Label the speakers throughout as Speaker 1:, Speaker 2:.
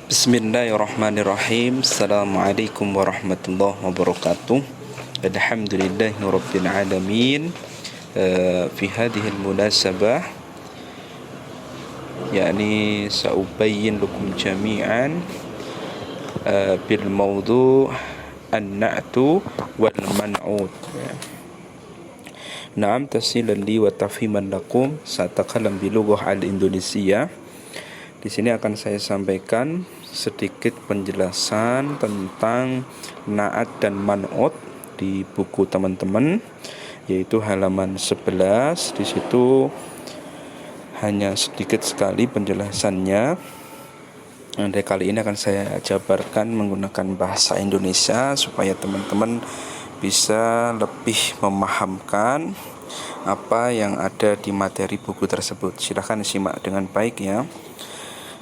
Speaker 1: Bismillahirrahmanirrahim. Assalamualaikum warahmatullahi wabarakatuh. Alhamdulillahi rabbil alamin. Fi hadhihi al-munasabah yani sa'ubayyin lakum jami'an bil mawdu' an-na'tu wal man'ut. Naam tasilan li wa tafhiman lakum satakalam bi lughah al-Indonesia. Di sini akan saya sampaikan sedikit penjelasan tentang na'at dan man'ut di buku teman-teman, yaitu halaman 11. Di situ hanya sedikit sekali penjelasannya. Nanti kali ini akan saya jabarkan menggunakan bahasa Indonesia supaya teman-teman bisa lebih memahamkan apa yang ada di materi buku tersebut. Silahkan simak dengan baik ya.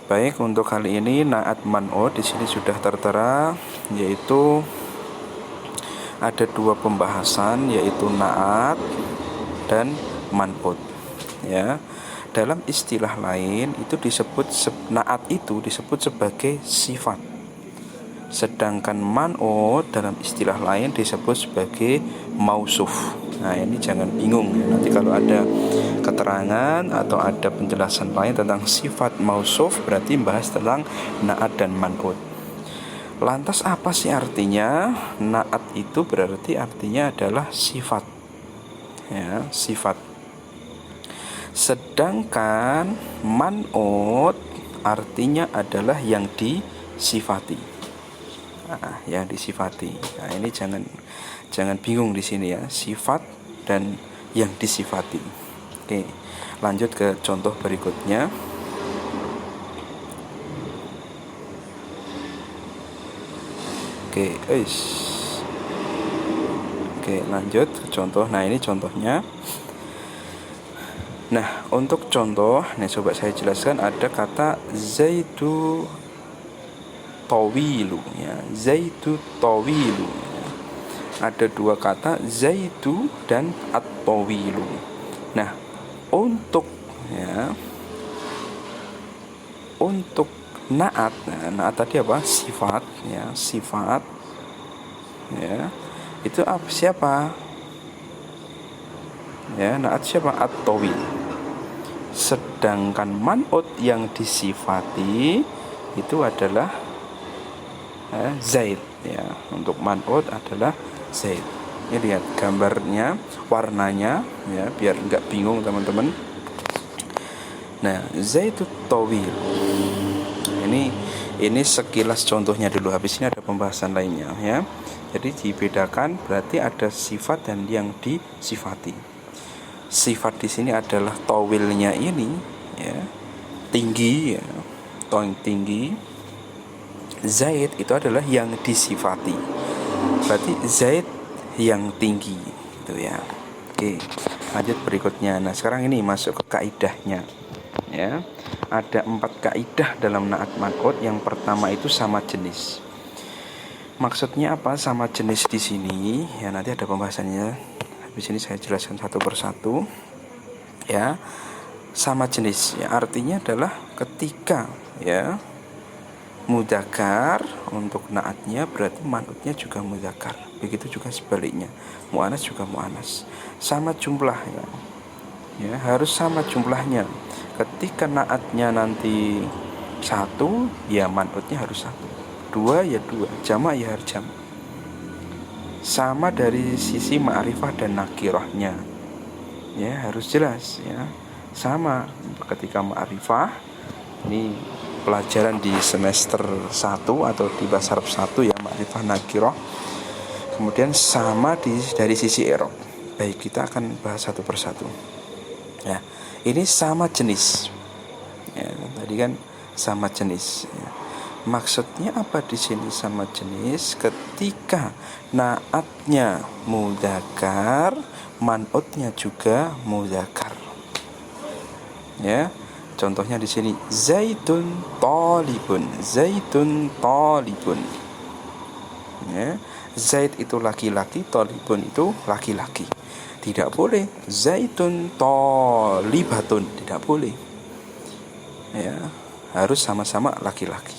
Speaker 1: Baik, untuk kali ini na'at man'ut di sini sudah tertera, yaitu ada dua pembahasan, yaitu na'at dan man'ut. Ya, dalam istilah lain itu disebut na'at itu disebut sebagai sifat, sedangkan man'ut dalam istilah lain disebut sebagai mausuf. Nah, ini jangan bingung ya. Nanti kalau ada keterangan atau ada penjelasan lain tentang sifat mausuf, berarti bahas tentang na'at dan man'ut. Lantas apa sih artinya? Na'at itu berarti artinya adalah sifat, ya, sifat. Sedangkan man'ut artinya adalah yang disifati. Nah, yang disifati. Nah, ini jangan bingung di sini ya, sifat dan yang disifati. Oke, lanjut ke contoh berikutnya. Oke, lanjut ke contoh. Nah, ini contohnya. Nah, untuk contoh, nih coba saya jelaskan. Ada kata zaitu tawilu ya, zaitu tawilu ya. Ada dua kata, zaitu dan at-tawilu. Nah, untuk na'at, na'at tadi apa? Sifat ya, sifat ya. Itu siapa? Ya, na'at siapa? At-tawil. Sedangkan man'ut yang disifati itu adalah zaid ya. Untuk man'ut adalah zaid. Ini lihat gambarnya, warnanya ya, biar enggak bingung teman-teman. Nah, zaitut tawil. Ini sekilas contohnya dulu, habis ini ada pembahasan lainnya ya. Jadi dibedakan, berarti ada sifat dan yang disifati. Sifat di sini adalah tawilnya ini ya, tinggi ya, tinggi. Zaid itu adalah yang disifati. Berarti zaid yang tinggi gitu ya. Oke, lanjut berikutnya. Nah, sekarang ini masuk ke kaidahnya ya. Ada 4 kaidah dalam na'at man'ut. Yang pertama itu sama jenis. Maksudnya apa sama jenis di sini? Ya, nanti ada pembahasannya. Habis ini saya jelaskan satu persatu. Ya, sama jenis ya, artinya adalah ketika ya mudzakkar untuk na'atnya, berarti man'utnya juga mudzakkar. Begitu juga sebaliknya, mu'annas juga mu'annas. Sama jumlah ya. Ya, harus sama jumlahnya. Ketika na'atnya nanti 1, ya man'utnya harus 1. 2 ya 2, jamak ya harus jamak. Sama dari sisi ma'rifah dan nakirahnya. Ya, harus jelas ya. Sama ketika ma'rifah, ini pelajaran di semester 1 atau di bahasa Arab 1 ya, ma'rifah nakirah. Kemudian sama dari sisi i'rab. Baik, kita akan bahas satu persatu. Ya, ini sama jenis. Ya, tadi kan sama jenis. Ya. Maksudnya apa di sini sama jenis? Ketika na'atnya mudzakkar, man'utnya juga mudzakkar. Ya. Contohnya di sini zaitun talibun, zaitun talibun. Ya, zaid itu laki-laki, talibun itu laki-laki. Tidak boleh zaitun talibatun, tidak boleh. Ya, harus sama-sama laki-laki.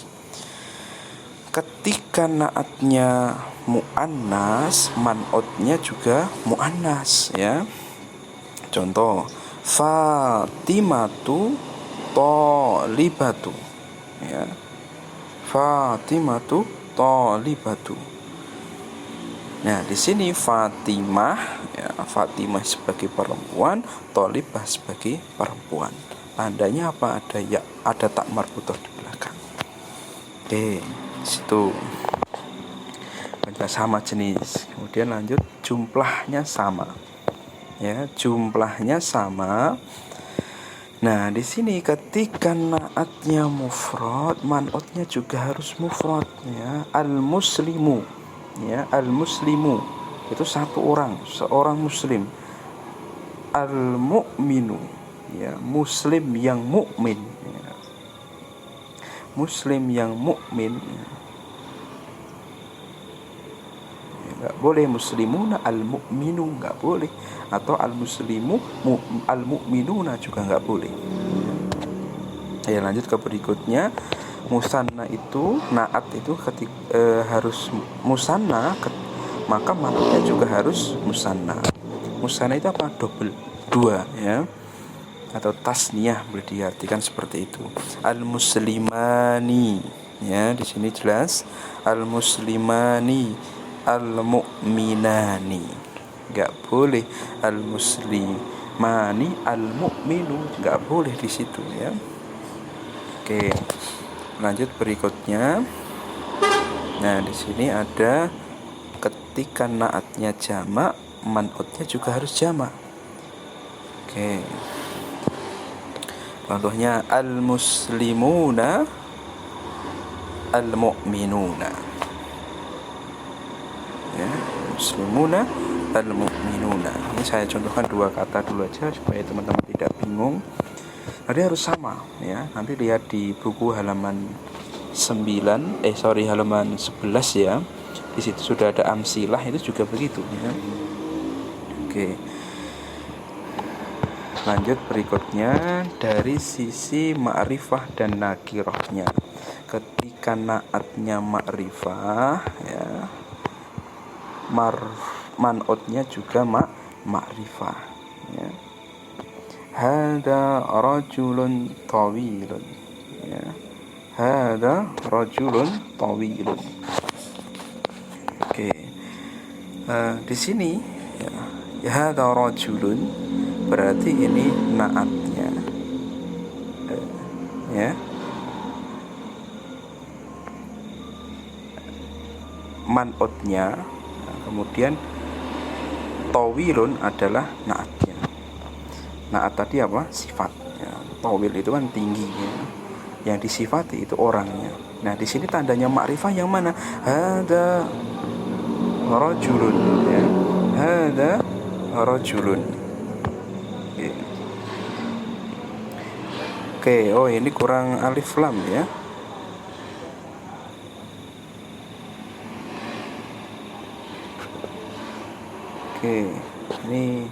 Speaker 1: ketika naatnya muannas, man'utnya juga muannas ya. Contoh, Fatimatu thalibatu ya. Fatimatu thalibatu. Nah, di sini Fatimah ya, Fatimah sebagai perempuan, thalibah sebagai perempuan. Tandanya apa? Ada tak marbutoh di belakang. Oke, situ sama jenis. Kemudian lanjut, jumlahnya sama. Ya, jumlahnya sama. Nah, di sini ketika naatnya mufrad, man'utnya juga harus mufrad ya. Al-muslimu ya, al-muslimu itu satu orang, seorang muslim. Al-mu'minu ya, muslim yang mukmin ya. Muslim yang mukmin ya. Nggak boleh muslimuna al-mu'minu, nggak boleh, atau al-muslimu al-mu'minuna juga nggak boleh ya. Lanjut ke berikutnya, musanna itu, naat itu harus musanna, maka man'utnya juga harus musanna. Musanna itu apa? Double, dua ya, atau tasniyah boleh diartikan seperti itu. Al-muslimani ya, di sini jelas al-muslimani, al-mu'minani, nggak boleh al-muslimani al-mu'minu, nggak boleh di situ ya. Oke, lanjut berikutnya. Nah, di sini ada ketika naatnya jamak, man'utnya juga harus jamak. Oke, contohnya al-muslimuna al-mu'minuna ya, muslimuna al-mu'minuna. Ini saya contohkan dua kata dulu aja supaya teman-teman tidak bingung. Nanti harus sama ya. Nanti lihat di buku halaman halaman 11 ya. Di situ sudah ada amsilah, itu juga begitu ya. Oke. Lanjut berikutnya, dari sisi ma'rifah dan nakirahnya. Ketika naatnya ma'rifah ya, man'utnya juga ma'rifah ya. Hada rajulun tawilun ya. Hada rajulun tawilun. Oke. Di sini ya, hada rajulun berarti ini naatnya ya. Man'utnya, kemudian tawilun adalah naatnya. Naat tadi apa? Sifat ya. Tawil itu kan tinggi ya. Yang disifati itu orangnya. Nah, di sini tandanya ma'rifah yang mana? Hada rajulun ya. Hada rajulun. Oke, oh ini kurang alif lam ya. Oke, ini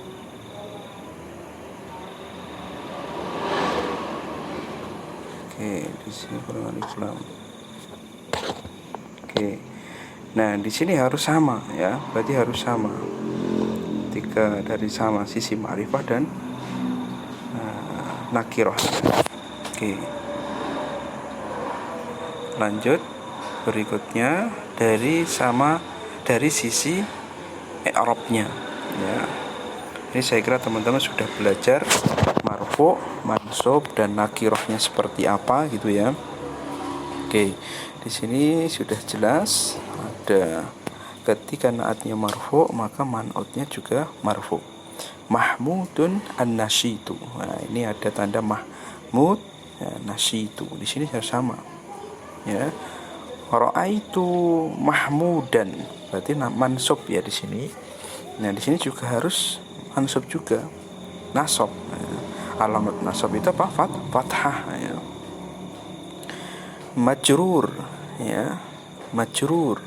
Speaker 1: di sini kurang alif lam. Oke. Nah, di sini harus sama ya. Berarti harus sama. Tiga dari sama sisi ma'rifah dan nakirah. Oke. Lanjut berikutnya, dari sisi i'rabnya ya. Ini saya kira teman-teman sudah belajar marfu', mansub, dan nakirahnya seperti apa gitu ya. Oke, di sini sudah jelas ada ketika naatnya marfu', maka man'utnya juga marfu'. Mahmudun an-nasyitu. Nah, ini ada tanda mahmud ya, nasyitu. Di sini harus sama. Ya. Ra'aitu mahmudan. Berarti mansub ya di sini. Nah, di sini juga harus mansub juga. Nasab. Ya. Alamat nasab itu apa? Fathah ya. Majrur ya. Majrur.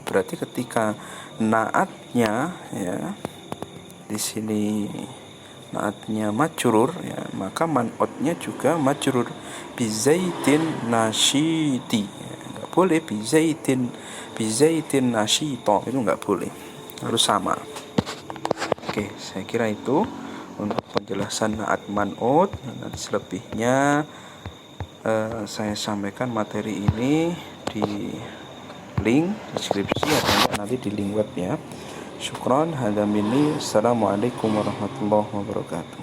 Speaker 1: Berarti ketika naatnya ya, di sini naatnya majrur ya, maka man'utnya juga majrur. Bizaitin nasyiti ya, nggak boleh bizaitin nasyito, itu nggak boleh, harus sama. Oke, saya kira itu untuk penjelasan naat man'ut. Nanti selebihnya saya sampaikan materi ini di link deskripsi atau nanti di link web ya. Syukron, hadza minni. Assalamualaikum warahmatullahi wabarakatuh.